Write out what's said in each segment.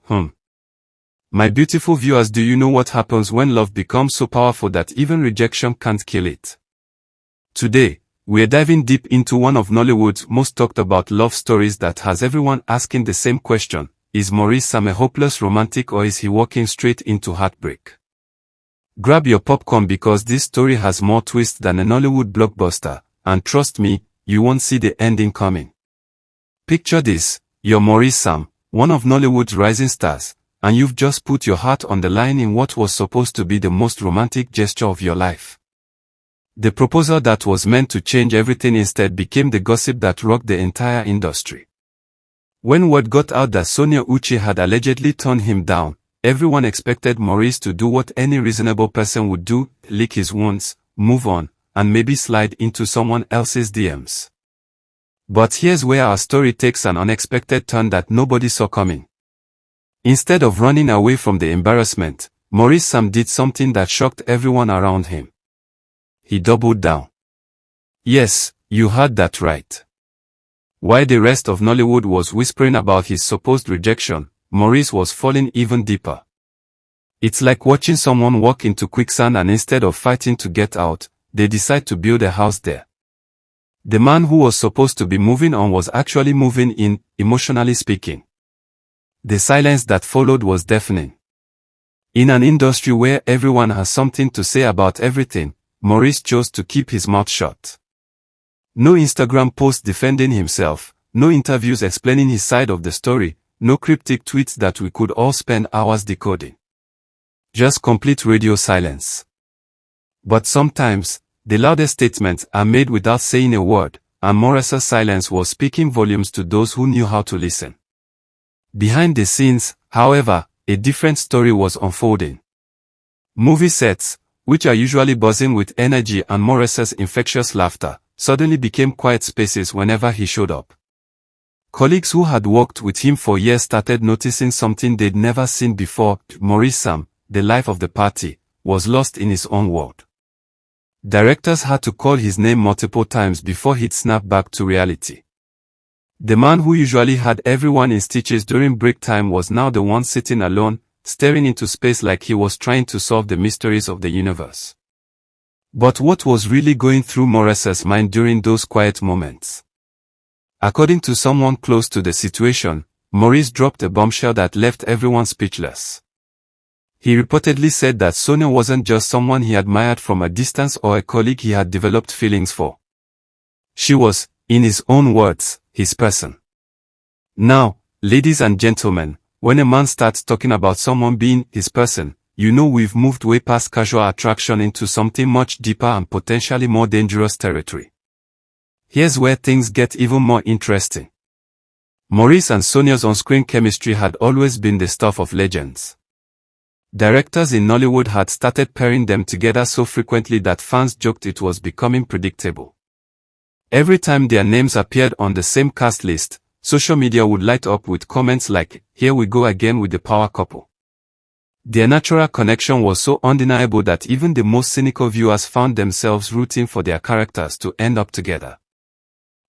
My beautiful viewers, do you know what happens when love becomes so powerful that even rejection can't kill it? Today, we're diving deep into one of Nollywood's most talked about love stories that has everyone asking the same question: is Maurice a hopeless romantic, or is he walking straight into heartbreak? Grab your popcorn, because this story has more twists than a Nollywood blockbuster, and trust me, you won't see the ending coming. Picture this: you're Maurice, one of Nollywood's rising stars, and you've just put your heart on the line in what was supposed to be the most romantic gesture of your life. The proposal that was meant to change everything instead became the gossip that rocked the entire industry. When word got out that Sonia had allegedly turned him down, everyone expected Maurice to do what any reasonable person would do: lick his wounds, move on, and maybe slide into someone else's DMs. But here's where our story takes an unexpected turn that nobody saw coming. Instead of running away from the embarrassment, Maurice did something that shocked everyone around him. He doubled down. Yes, you heard that right. While the rest of Nollywood was whispering about his supposed rejection, Maurice was falling even deeper. It's like watching someone walk into quicksand, and instead of fighting to get out, they decide to build a house there. The man who was supposed to be moving on was actually moving in, emotionally speaking. The silence that followed was deafening. In an industry where everyone has something to say about everything, Maurice chose to keep his mouth shut. No Instagram posts defending himself, no interviews explaining his side of the story, no cryptic tweets that we could all spend hours decoding. Just complete radio silence. But sometimes, the loudest statements are made without saying a word, and Maurice's silence was speaking volumes to those who knew how to listen. Behind the scenes, however, a different story was unfolding. Movie sets, which are usually buzzing with energy and Maurice's infectious laughter, suddenly became quiet spaces whenever he showed up. Colleagues who had worked with him for years started noticing something they'd never seen before. Maurice, the life of the party, was lost in his own world. Directors had to call his name multiple times before he'd snap back to reality. The man who usually had everyone in stitches during break time was now the one sitting alone, staring into space like he was trying to solve the mysteries of the universe. But what was really going through Maurice's mind during those quiet moments? According to someone close to the situation, Maurice dropped a bombshell that left everyone speechless. He reportedly said that Sonia wasn't just someone he admired from a distance or a colleague he had developed feelings for. She was, in his own words, his person. Now, ladies and gentlemen, when a man starts talking about someone being his person, you know we've moved way past casual attraction into something much deeper and potentially more dangerous territory. Here's where things get even more interesting. Maurice and Sonia's on-screen chemistry had always been the stuff of legends. Directors in Nollywood had started pairing them together so frequently that fans joked it was becoming predictable. Every time their names appeared on the same cast list, social media would light up with comments like, "Here we go again with the power couple." Their natural connection was so undeniable that even the most cynical viewers found themselves rooting for their characters to end up together.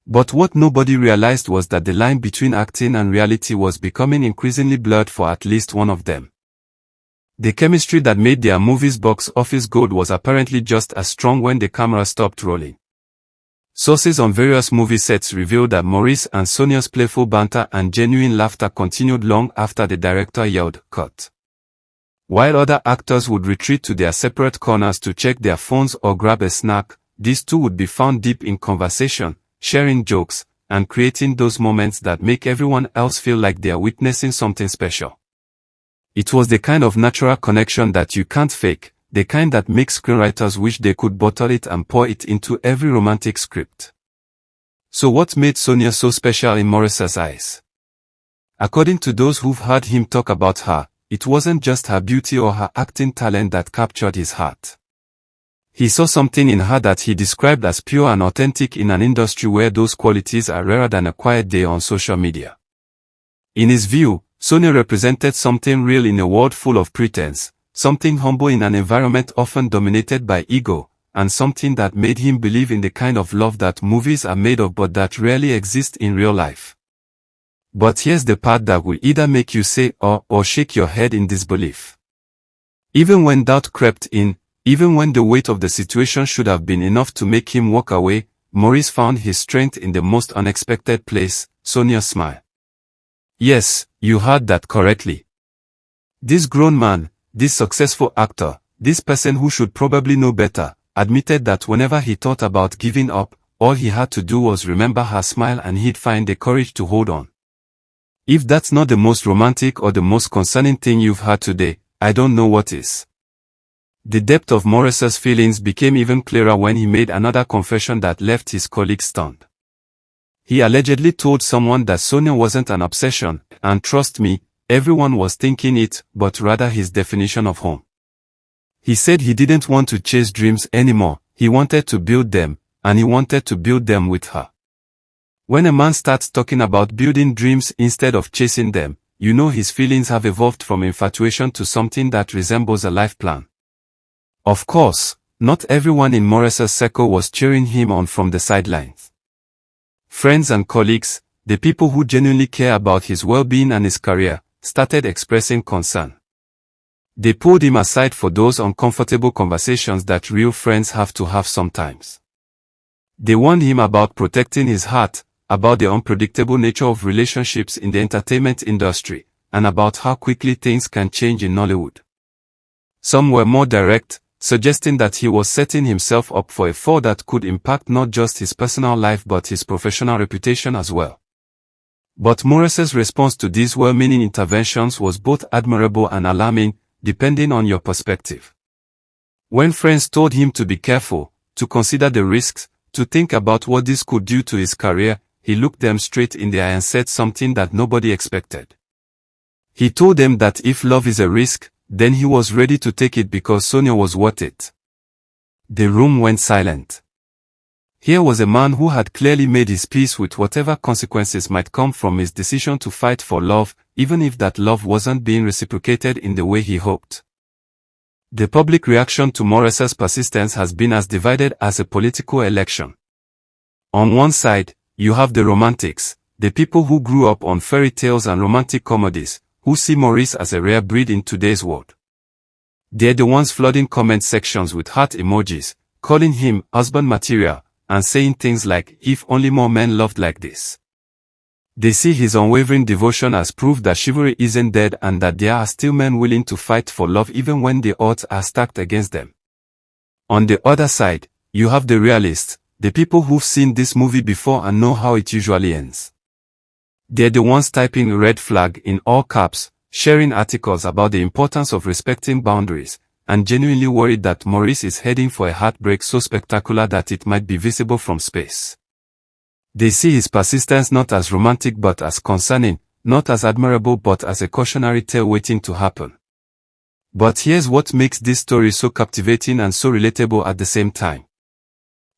But what nobody realized was that the line between acting and reality was becoming increasingly blurred for at least one of them. The chemistry that made their movies box office gold was apparently just as strong when the camera stopped rolling. Sources on various movie sets revealed that Maurice and Sonia's playful banter and genuine laughter continued long after the director yelled, "Cut." While other actors would retreat to their separate corners to check their phones or grab a snack, these two would be found deep in conversation, sharing jokes, and creating those moments that make everyone else feel like they are witnessing something special. It was the kind of natural connection that you can't fake, the kind that makes screenwriters wish they could bottle it and pour it into every romantic script. So what made Sonia so special in Maurice's eyes? According to those who've heard him talk about her, it wasn't just her beauty or her acting talent that captured his heart. He saw something in her that he described as pure and authentic in an industry where those qualities are rarer than a quiet day on social media. In his view, Sonia represented something real in a world full of pretense, something humble in an environment often dominated by ego, and something that made him believe in the kind of love that movies are made of but that rarely exists in real life. But here's the part that will either make you say or shake your head in disbelief. Even when doubt crept in, even when the weight of the situation should have been enough to make him walk away, Maurice found his strength in the most unexpected place, Sonia's smile. Yes, you heard that correctly. This grown man, this successful actor, this person who should probably know better, admitted that whenever he thought about giving up, all he had to do was remember her smile and he'd find the courage to hold on. If that's not the most romantic or the most concerning thing you've heard today, I don't know what is. The depth of Maurice's feelings became even clearer when he made another confession that left his colleagues stunned. He allegedly told someone that Sonia wasn't an obsession, and trust me, everyone was thinking it, but rather his definition of home. He said he didn't want to chase dreams anymore, he wanted to build them, and he wanted to build them with her. When a man starts talking about building dreams instead of chasing them, you know his feelings have evolved from infatuation to something that resembles a life plan. Of course, not everyone in Maurice's circle was cheering him on from the sidelines. Friends and colleagues, the people who genuinely care about his well-being and his career, started expressing concern. They pulled him aside for those uncomfortable conversations that real friends have to have sometimes. They warned him about protecting his heart, about the unpredictable nature of relationships in the entertainment industry, and about how quickly things can change in Nollywood. Some were more direct, suggesting that he was setting himself up for a fall that could impact not just his personal life but his professional reputation as well. But Maurice's response to these well-meaning interventions was both admirable and alarming, depending on your perspective. When friends told him to be careful, to consider the risks, to think about what this could do to his career, he looked them straight in the eye and said something that nobody expected. He told them that if love is a risk, then he was ready to take it because Sonia was worth it. The room went silent. Here was a man who had clearly made his peace with whatever consequences might come from his decision to fight for love, even if that love wasn't being reciprocated in the way he hoped. The public reaction to Maurice's persistence has been as divided as a political election. On one side, you have the romantics, the people who grew up on fairy tales and romantic comedies, who see Maurice as a rare breed in today's world. They're the ones flooding comment sections with heart emojis, calling him husband material, and saying things like, if only more men loved like this. They see his unwavering devotion as proof that chivalry isn't dead and that there are still men willing to fight for love even when the odds are stacked against them. On the other side, you have the realists, the people who've seen this movie before and know how it usually ends. They're the ones typing red flag in all caps, sharing articles about the importance of respecting boundaries, and genuinely worried that Maurice is heading for a heartbreak so spectacular that it might be visible from space. They see his persistence not as romantic but as concerning, not as admirable but as a cautionary tale waiting to happen. But here's what makes this story so captivating and so relatable at the same time.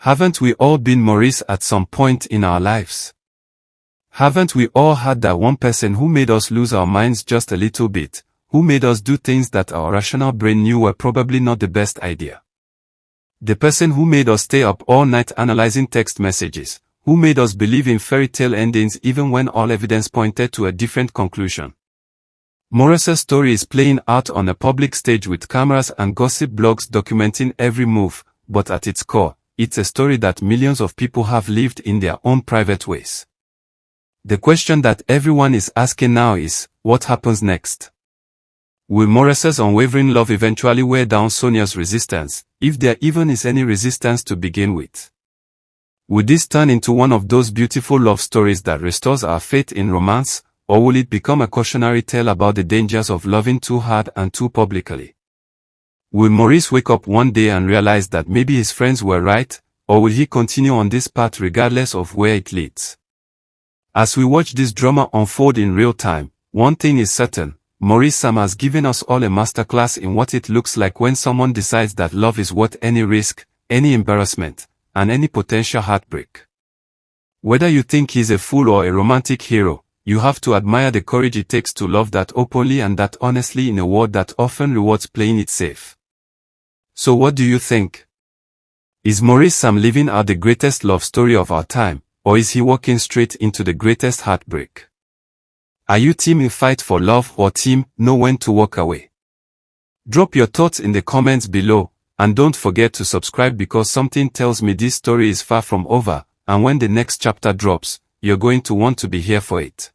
Haven't we all been Maurice at some point in our lives? Haven't we all had that one person who made us lose our minds just a little bit, who made us do things that our rational brain knew were probably not the best idea? The person who made us stay up all night analyzing text messages, who made us believe in fairy tale endings even when all evidence pointed to a different conclusion. Maurice's story is playing out on a public stage with cameras and gossip blogs documenting every move, but at its core, it's a story that millions of people have lived in their own private ways. The question that everyone is asking now is, what happens next? Will Maurice's unwavering love eventually wear down Sonia's resistance, if there even is any resistance to begin with? Will this turn into one of those beautiful love stories that restores our faith in romance, or will it become a cautionary tale about the dangers of loving too hard and too publicly? Will Maurice wake up one day and realize that maybe his friends were right, or will he continue on this path regardless of where it leads? As we watch this drama unfold in real time, one thing is certain, Maurice Sam has given us all a masterclass in what it looks like when someone decides that love is worth any risk, any embarrassment, and any potential heartbreak. Whether you think he's a fool or a romantic hero, you have to admire the courage it takes to love that openly and that honestly in a world that often rewards playing it safe. So what do you think? Is Maurice Sam living out the greatest love story of our time, or is he walking straight into the greatest heartbreak? Are you team fight for love or team know when to walk away? Drop your thoughts in the comments below, and don't forget to subscribe because something tells me this story is far from over, and when the next chapter drops, you're going to want to be here for it.